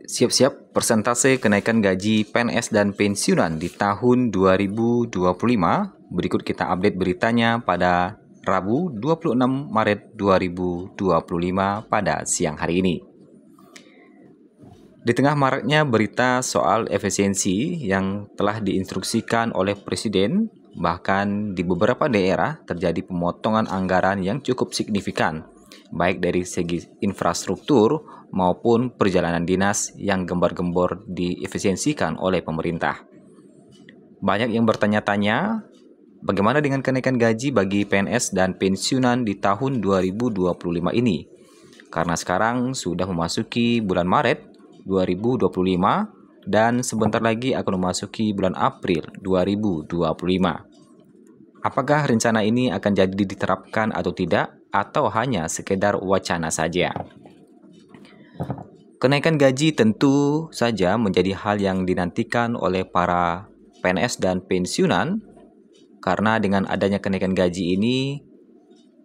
Siap-siap persentase kenaikan gaji PNS dan pensiunan di tahun 2025. Berikut kita update beritanya pada Rabu 26 Maret 2025 pada siang hari ini. Di tengah maraknya berita soal efisiensi yang telah diinstruksikan oleh Presiden, bahkan di beberapa daerah terjadi pemotongan anggaran yang cukup signifikan, baik dari segi infrastruktur maupun perjalanan dinas yang gembar-gembor diefisiensikan oleh pemerintah. Banyak yang bertanya-tanya, bagaimana dengan kenaikan gaji bagi PNS dan pensiunan di tahun 2025 ini? Karena sekarang sudah memasuki bulan Maret 2025 dan sebentar lagi akan memasuki bulan April 2025. Apakah rencana ini akan jadi diterapkan atau tidak, atau hanya sekedar wacana saja? Kenaikan gaji tentu saja menjadi hal yang dinantikan oleh para PNS dan pensiunan, karena dengan adanya kenaikan gaji ini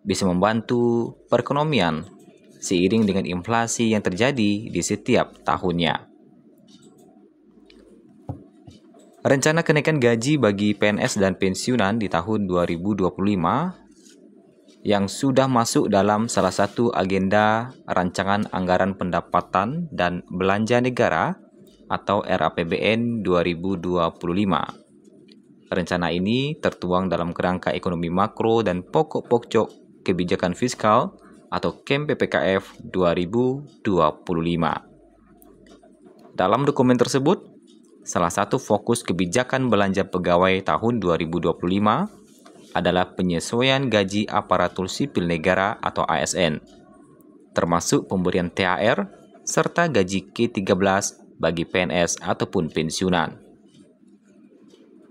bisa membantu perekonomian seiring dengan inflasi yang terjadi di setiap tahunnya. Rencana kenaikan gaji bagi PNS dan pensiunan di tahun 2025 yang sudah masuk dalam salah satu agenda Rancangan Anggaran Pendapatan dan Belanja Negara atau RAPBN 2025. Rencana ini tertuang dalam kerangka ekonomi makro dan pokok-pokok kebijakan fiskal atau KEM PPKF 2025. Dalam dokumen tersebut, salah satu fokus kebijakan belanja pegawai tahun 2025 adalah penyesuaian gaji aparatur sipil negara atau ASN, termasuk pemberian THR serta gaji K13 bagi PNS ataupun pensiunan.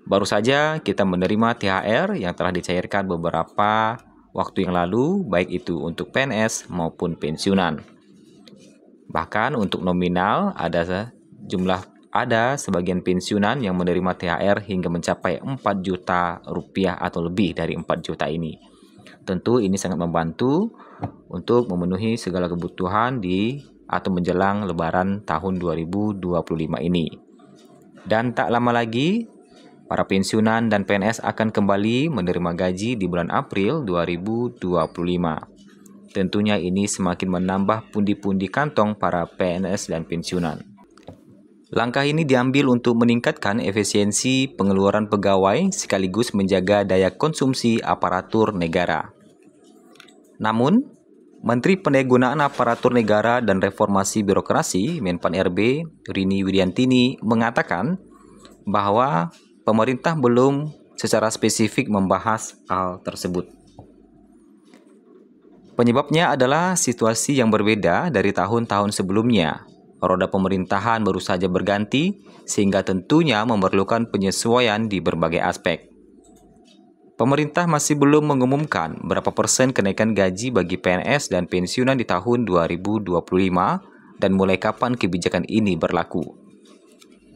Baru saja kita menerima THR yang telah dicairkan beberapa waktu yang lalu, baik itu untuk PNS maupun pensiunan. Bahkan untuk nominal ada sebagian pensiunan yang menerima THR hingga mencapai 4 juta rupiah atau lebih dari 4 juta ini. Tentu ini sangat membantu untuk memenuhi segala kebutuhan atau menjelang Lebaran tahun 2025 ini. Dan tak lama lagi, para pensiunan dan PNS akan kembali menerima gaji di bulan April 2025. Tentunya ini semakin menambah pundi-pundi kantong para PNS dan pensiunan. Langkah ini diambil untuk meningkatkan efisiensi pengeluaran pegawai sekaligus menjaga daya konsumsi aparatur negara. Namun, Menteri Pendayagunaan Aparatur Negara dan Reformasi Birokrasi Menpan-RB Rini Widiantini mengatakan bahwa pemerintah belum secara spesifik membahas hal tersebut. Penyebabnya adalah situasi yang berbeda dari tahun-tahun sebelumnya. Roda pemerintahan baru saja berganti, sehingga tentunya memerlukan penyesuaian di berbagai aspek. Pemerintah masih belum mengumumkan berapa persen kenaikan gaji bagi PNS dan pensiunan di tahun 2025 dan mulai kapan kebijakan ini berlaku.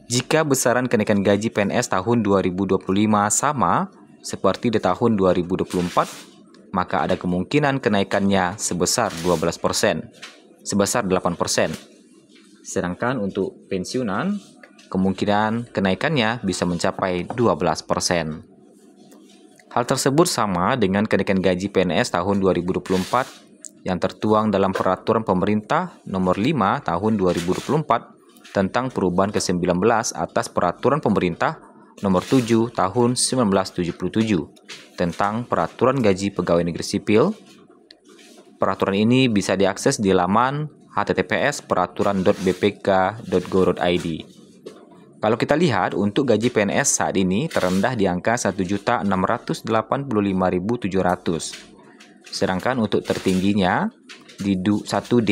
Jika besaran kenaikan gaji PNS tahun 2025 sama seperti di tahun 2024, maka ada kemungkinan kenaikannya sebesar 12%, sebesar 8%. Sedangkan untuk pensiunan, kemungkinan kenaikannya bisa mencapai 12%. Hal tersebut sama dengan kenaikan gaji PNS tahun 2024 yang tertuang dalam Peraturan Pemerintah Nomor 5 Tahun 2024 tentang perubahan ke-19 atas Peraturan Pemerintah Nomor 7 Tahun 1977 tentang Peraturan Gaji Pegawai Negeri Sipil. Peraturan ini bisa diakses di laman https://peraturan.bpk.go.id. Kalau kita lihat untuk gaji PNS saat ini terendah di angka 1.685.700. Sedangkan untuk tertingginya di 1D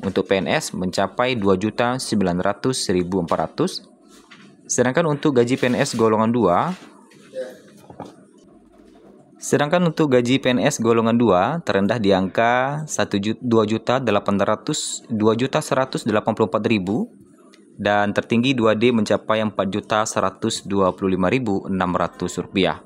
untuk PNS mencapai 2.900.400. Sedangkan untuk gaji PNS golongan 2 terendah di angka 2.184.000 dan tertinggi 2D mencapai 4.125.600 rupiah.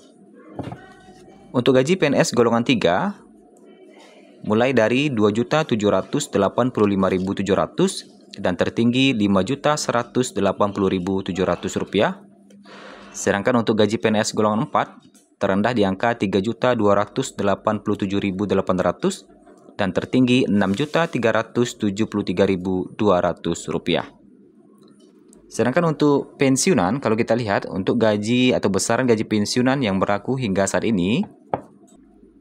Untuk gaji PNS golongan 3 mulai dari 2.785.700 dan tertinggi Rp5.180.700. Sedangkan untuk gaji PNS golongan 4 terendah di angka Rp3.287.800 dan tertinggi Rp6.373.200. Sedangkan untuk pensiunan, kalau kita lihat untuk gaji atau besaran gaji pensiunan yang berlaku hingga saat ini,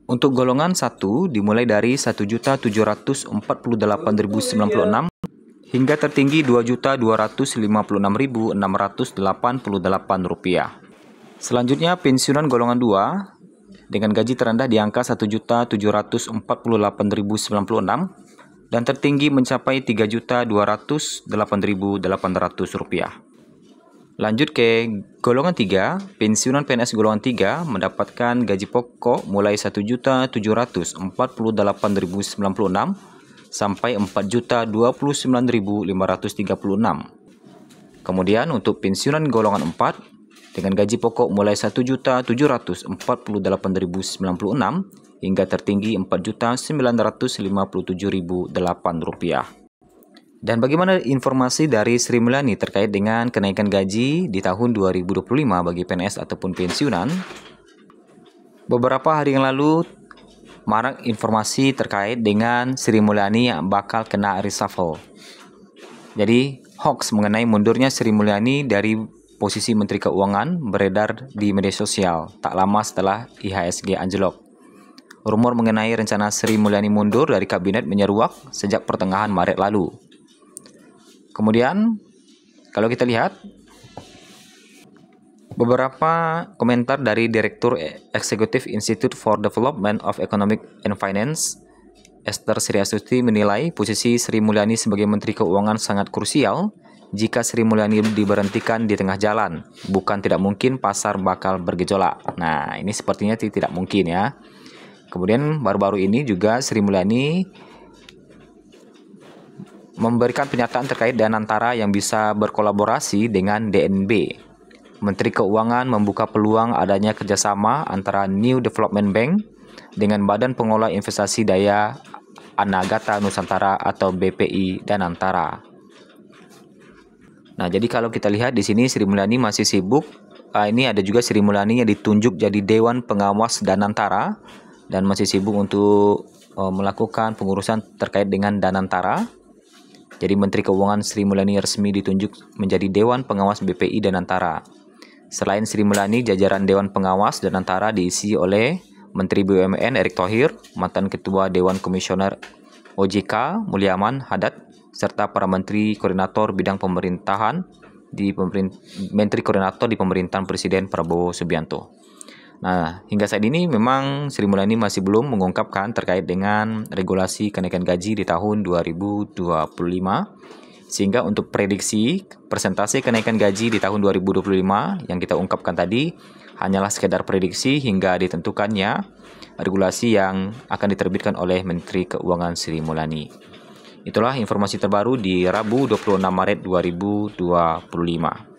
untuk golongan 1 dimulai dari Rp1.748.096 hingga tertinggi Rp2.256.688. Selanjutnya pensiunan golongan 2 dengan gaji terendah di angka Rp1.748.096 dan tertinggi mencapai Rp3.208.800. Lanjut ke golongan 3, pensiunan PNS golongan 3 mendapatkan gaji pokok mulai Rp1.748.096 sampai Rp4.029.536. Kemudian untuk pensiunan golongan 4 dengan gaji pokok mulai Rp1.748.096 hingga tertinggi Rp4.957.008. Dan bagaimana informasi dari Sri Mulyani terkait dengan kenaikan gaji di tahun 2025 bagi PNS ataupun pensiunan? Beberapa hari yang lalu marak informasi terkait dengan Sri Mulyani yang bakal kena reshuffle. Jadi hoax mengenai mundurnya Sri Mulyani dari posisi Menteri Keuangan beredar di media sosial tak lama setelah IHSG anjlok. Rumor mengenai rencana Sri Mulyani mundur dari kabinet menyeruak sejak pertengahan Maret lalu. Kemudian, kalau kita lihat, beberapa komentar dari Direktur Eksekutif Institute for Development of Economic and Finance, Esther Sri Astuti menilai posisi Sri Mulyani sebagai Menteri Keuangan sangat krusial jika Sri Mulyani diberhentikan di tengah jalan. Bukan tidak mungkin pasar bakal bergejolak. Nah, ini sepertinya tidak mungkin ya. Kemudian baru-baru ini juga Sri Mulyani memberikan pernyataan terkait Danantara yang bisa berkolaborasi dengan DNB. Menteri Keuangan membuka peluang adanya kerjasama antara New Development Bank dengan Badan Pengelola Investasi Daya Anagata Nusantara atau BPI Danantara. Nah, jadi kalau kita lihat di sini Sri Mulyani masih sibuk. Ini ada juga Sri Mulyani yang ditunjuk jadi Dewan Pengawas Danantara dan masih sibuk untuk melakukan pengurusan terkait dengan Danantara. Jadi Menteri Keuangan Sri Mulyani resmi ditunjuk menjadi Dewan Pengawas BPI Danantara. Selain Sri Mulyani, jajaran Dewan Pengawas Danantara diisi oleh Menteri BUMN Erick Thohir, mantan Ketua Dewan Komisioner OJK Mulyaman Haddad, serta para Menteri Koordinator Bidang Pemerintahan Menteri Koordinator di Pemerintahan Presiden Prabowo Subianto. Nah, hingga saat ini memang Sri Mulyani masih belum mengungkapkan terkait dengan regulasi kenaikan gaji di tahun 2025. Sehingga untuk prediksi persentase kenaikan gaji di tahun 2025 yang kita ungkapkan tadi hanyalah sekedar prediksi hingga ditentukannya regulasi yang akan diterbitkan oleh Menteri Keuangan Sri Mulyani. Itulah informasi terbaru di Rabu 26 Maret 2025.